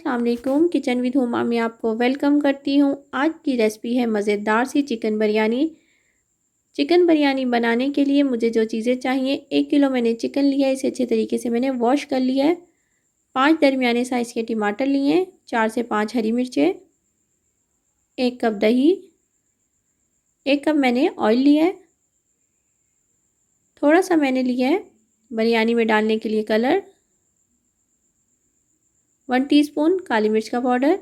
अस्सलाम वालेकुम। Kitchen with Huma में आपको वेलकम करती हूँ। आज की रेसिपी है मज़ेदार सी चिकन बिरयानी। चिकन बिरयानी बनाने के लिए मुझे जो चीज़ें चाहिए, 1 किलो मैंने चिकन लिया है, इसे अच्छे तरीके से मैंने वॉश कर लिया है। 5 दरमियाने साइज़ के टमाटर लिए हैं, 4 से 5 हरी मिर्चें, 1 कप दही, 1 कप मैंने ऑयल लिया है। थोड़ा सा मैंने लिया है बिरयानी में डालने के लिए कलर, 1 टीस्पून काली मिर्च का पाउडर,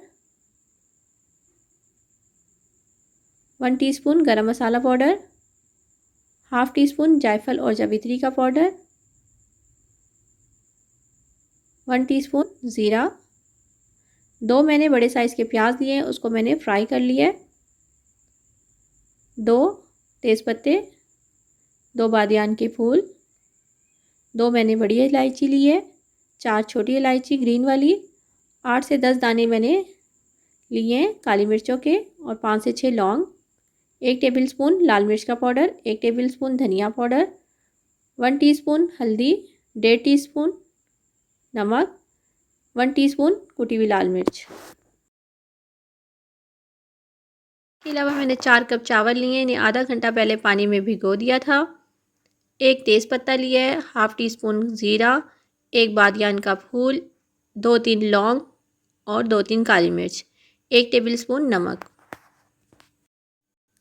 1 टीस्पून गरम मसाला पाउडर, हाफ़ टी स्पून जायफल और जावित्री का पाउडर, 1 टीस्पून ज़ीरा, 2 मैंने बड़े साइज़ के प्याज लिए हैं, उसको मैंने फ्राई कर लिया है, 2 तेज़पत्ते, 2 बादियान के फूल, 2 मैंने बड़ी इलायची ली है, 4 छोटी इलायची ग्रीन वाली, 8 से 10 दाने मैंने लिए हैं काली मिर्चों के और 5 से 6 लौंग, 1 टेबलस्पून लाल मिर्च का पाउडर, 1 टेबलस्पून धनिया पाउडर, 1 टीस्पून हल्दी, 1.5 टीस्पून नमक, 1 टीस्पून कुटी हुई लाल मिर्च। इसके अलावा मैंने 4 कप चावल लिए, इन्हें आधा घंटा पहले पानी में भिगो दिया था। 1 तेज़पत्ता लिया है, हाफ़ टी स्पून ज़ीरा, 1 बादियान का फूल, 2-3 लौंग और 2-3 काली मिर्च, 1 टेबलस्पून नमक।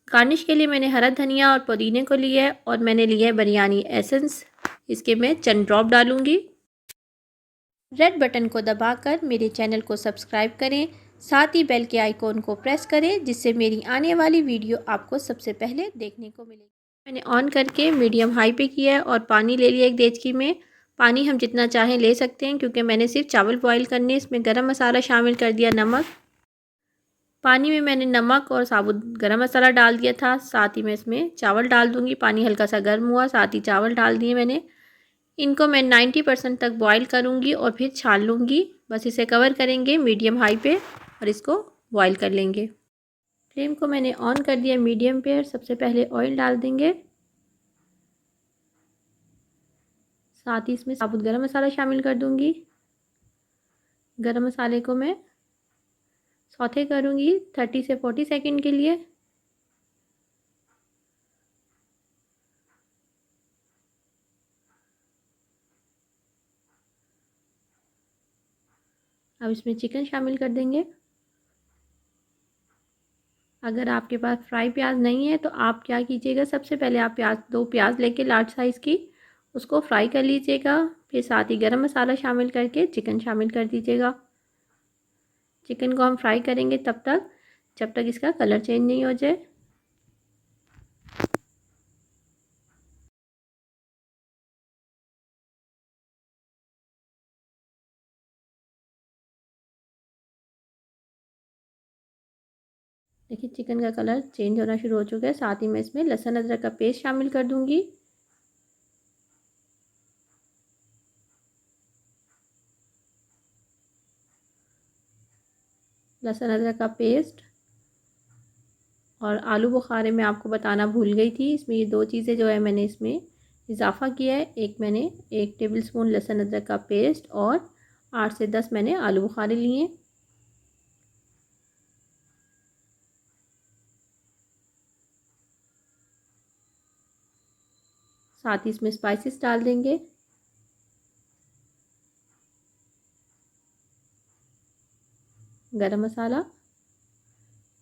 गार्निश के लिए मैंने हरा धनिया और पुदीने को लिया है और मैंने लिया है बिरयानी एसेंस, इसके मैं चंद ड्रॉप डालूंगी। रेड बटन को दबाकर मेरे चैनल को सब्सक्राइब करें, साथ ही बेल के आइकॉन को प्रेस करें जिससे मेरी आने वाली वीडियो आपको सबसे पहले देखने को मिलेगी। मैंने ऑन करके मीडियम हाई पे किया है और पानी ले लिया एक देचकी में। पानी हम जितना चाहें ले सकते हैं क्योंकि मैंने सिर्फ चावल बॉईल करने, इसमें गरम मसाला शामिल कर दिया, नमक। पानी में मैंने नमक और साबुत गरम मसाला डाल दिया था, साथ ही मैं इसमें चावल डाल दूंगी। पानी हल्का सा गर्म हुआ, साथ ही चावल डाल दिए मैंने। इनको मैं 90% तक बॉईल करूंगी और फिर छान लूँगी। बस इसे कवर करेंगे मीडियम हाई पे और इसको बॉईल कर लेंगे। फ्लेम को मैंने ऑन कर दिया मीडियम पे और सबसे पहले ऑयल डाल देंगे, साथ ही इसमें साबुत गरम मसाला शामिल कर दूंगी। गरम मसाले को मैं सौते करूंगी 30 से 40 सेकंड के लिए। अब इसमें चिकन शामिल कर देंगे। अगर आपके पास फ्राई प्याज नहीं है तो आप क्या कीजिएगा, सबसे पहले आप 2 प्याज लेके लार्ज साइज़ की उसको फ्राई कर लीजिएगा, फिर साथ ही गरम मसाला शामिल करके चिकन शामिल कर दीजिएगा। चिकन को हम फ्राई करेंगे तब तक जब तक इसका कलर चेंज नहीं हो जाए। देखिए चिकन का कलर चेंज होना शुरू हो चुका है। साथ ही मैं इसमें लहसुन अदरक का पेस्ट शामिल कर दूंगी। लहसुन अदरक का पेस्ट और आलू बुखारे मैं आपको बताना भूल गई थी, इसमें ये 2 चीज़ें जो है मैंने इसमें इजाफ़ा किया है। एक मैंने 1 टेबलस्पून लहसुन अदरक का पेस्ट और 8 से 10 मैंने आलू बुखारे लिए। साथ ही इसमें स्पाइसेस डाल देंगे। गरम मसाला,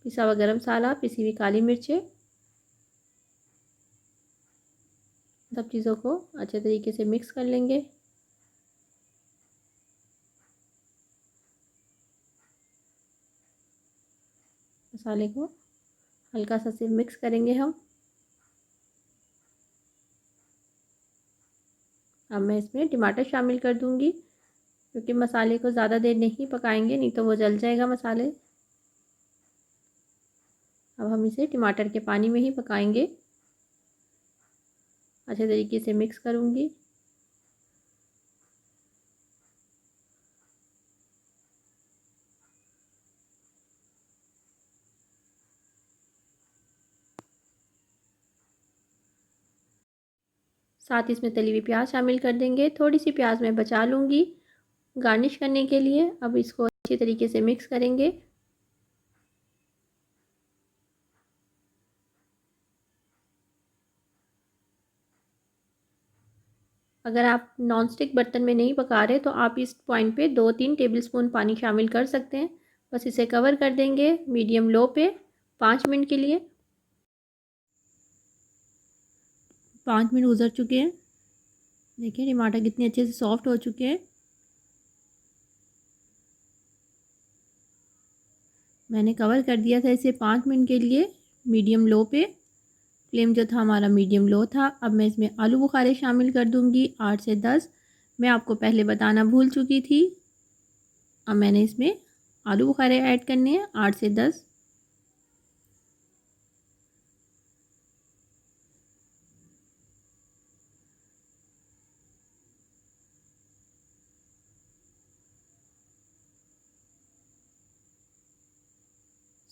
पिसा हुआ गरम मसाला, पिसी हुई काली मिर्चें, सब चीज़ों को अच्छे तरीके से मिक्स कर लेंगे। मसाले को हल्का सा सिर्फ मिक्स करेंगे हम। अब मैं इसमें टमाटर शामिल कर दूंगी क्योंकि मसाले को ज़्यादा देर नहीं पकाएंगे, नहीं तो वो जल जाएगा मसाले। अब हम इसे टमाटर के पानी में ही पकाएंगे। अच्छे तरीके से मिक्स करूंगी। साथ ही इसमें तली हुई प्याज शामिल कर देंगे। थोड़ी सी प्याज मैं बचा लूँगी गार्निश करने के लिए। अब इसको अच्छी तरीके से मिक्स करेंगे। अगर आप नॉनस्टिक बर्तन में नहीं पका रहे तो आप इस पॉइंट पे 2-3 टेबलस्पून पानी शामिल कर सकते हैं। बस इसे कवर कर देंगे मीडियम लो पे 5 मिनट के लिए। 5 मिनट गुजर चुके हैं। देखिए टमाटर कितने अच्छे से सॉफ्ट हो चुके हैं। मैंने कवर कर दिया था इसे 5 मिनट के लिए मीडियम लो पे। फ्लेम जो था हमारा मीडियम लो था। अब मैं इसमें आलू बुखारे शामिल कर दूंगी 8 से 10। मैं आपको पहले बताना भूल चुकी थी। अब मैंने इसमें आलू बुखारे ऐड करने हैं 8 से 10।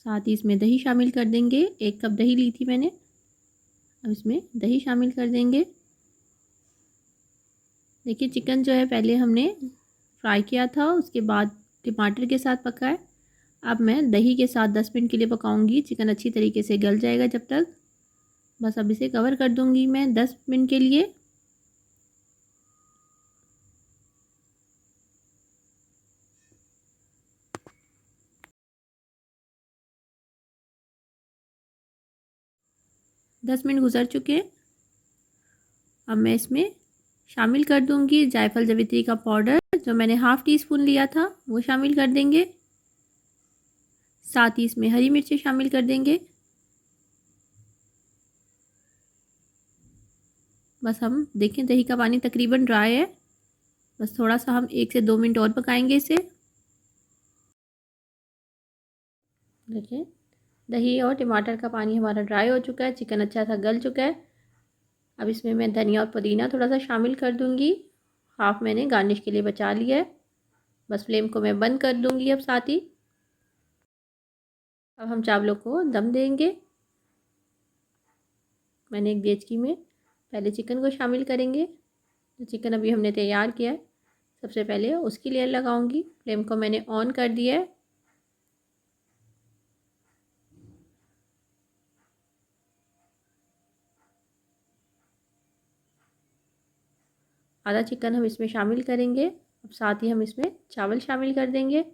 साथ ही इसमें दही शामिल कर देंगे। 1 कप दही ली थी मैंने। अब इसमें दही शामिल कर देंगे। देखिए चिकन जो है पहले हमने फ्राई किया था, उसके बाद टमाटर के साथ पकाया। अब मैं दही के साथ 10 मिनट के लिए पकाऊंगी। चिकन अच्छी तरीके से गल जाएगा जब तक। बस अब इसे कवर कर दूंगी मैं 10 मिनट के लिए। दस मिनट गुजर चुके हैं। अब मैं इसमें शामिल कर दूंगी जायफल जावित्री का पाउडर, जो मैंने हाफ़ टी स्पून लिया था वो शामिल कर देंगे। साथ ही इसमें हरी मिर्ची शामिल कर देंगे। बस हम देखें दही का पानी तकरीबन ड्राई है। बस थोड़ा सा हम 1 से 2 मिनट और पकाएंगे इसे। देखिए दही और टमाटर का पानी हमारा ड्राई हो चुका है। चिकन अच्छा सा गल चुका है। अब इसमें मैं धनिया और पुदीना थोड़ा सा शामिल कर दूंगी। हाफ मैंने गार्निश के लिए बचा लिया है। बस फ्लेम को मैं बंद कर दूंगी अब साथ ही। अब हम चावलों को दम देंगे। मैंने एक देचकी में पहले चिकन को शामिल करेंगे। जो चिकन अभी हमने तैयार किया है सबसे पहले उसकी लेयर लगाऊंगी। फ्लेम को मैंने ऑन कर दिया है। आधा चिकन हम इसमें शामिल करेंगे। अब साथ ही हम इसमें चावल शामिल कर देंगे।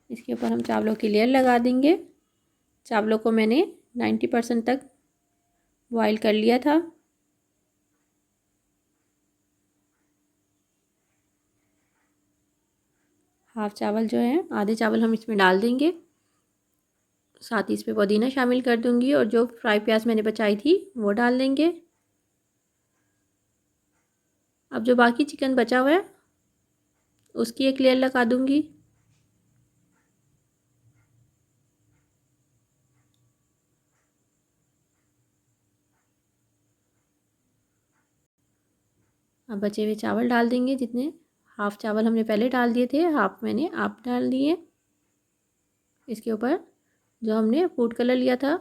इसके ऊपर हम चावलों की लेयर लगा देंगे। चावलों को मैंने 90% तक बॉईल कर लिया था। हाफ चावल जो है आधे चावल हम इसमें डाल देंगे। साथ ही इस पर पुदीना शामिल कर दूंगी और जो फ्राई प्याज मैंने बचाई थी वो डाल देंगे। अब जो बाकी चिकन बचा हुआ है उसकी एक लेयर लगा दूंगी। अब बचे हुए चावल डाल देंगे। जितने हाफ चावल हमने पहले डाल दिए थे, हाफ मैंने आप डाल दिए। इसके ऊपर जो हमने फूड कलर लिया था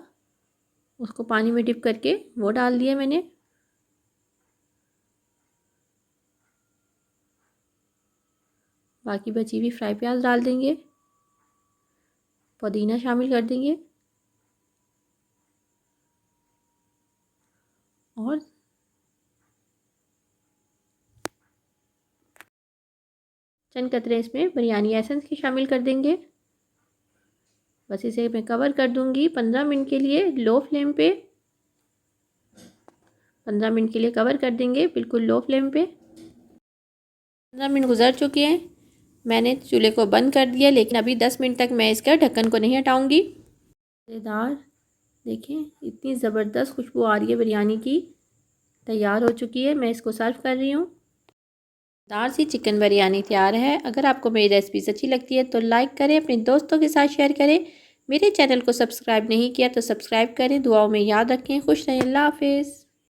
उसको पानी में डिप करके वो डाल दिया मैंने। बाकी बची हुई फ्राई प्याज डाल देंगे। पुदीना शामिल कर देंगे और चंद कतरे इसमें बिरयानी एसेंस की शामिल कर देंगे। बस इसे मैं कवर कर दूंगी 15 मिनट के लिए लो फ्लेम पे। 15 मिनट के लिए कवर कर देंगे बिल्कुल लो फ्लेम पे। 15 मिनट गुजर चुके हैं। मैंने चूल्हे को बंद कर दिया, लेकिन अभी 10 मिनट तक मैं इसका ढक्कन को नहीं हटाऊंगी। मज़ेदार देखें इतनी ज़बरदस्त खुशबू आ रही है बिरयानी की। तैयार हो चुकी है। मैं इसको सर्व कर रही हूँ। मज़ेदार सी चिकन बिरयानी तैयार है। अगर आपको मेरी रेसिपीज़ अच्छी लगती है तो लाइक करें, अपने दोस्तों के साथ शेयर करें। मेरे चैनल को सब्सक्राइब नहीं किया तो सब्सक्राइब करें। दुआओं में याद रखें। खुश रहें। अल्लाह हाफिज़।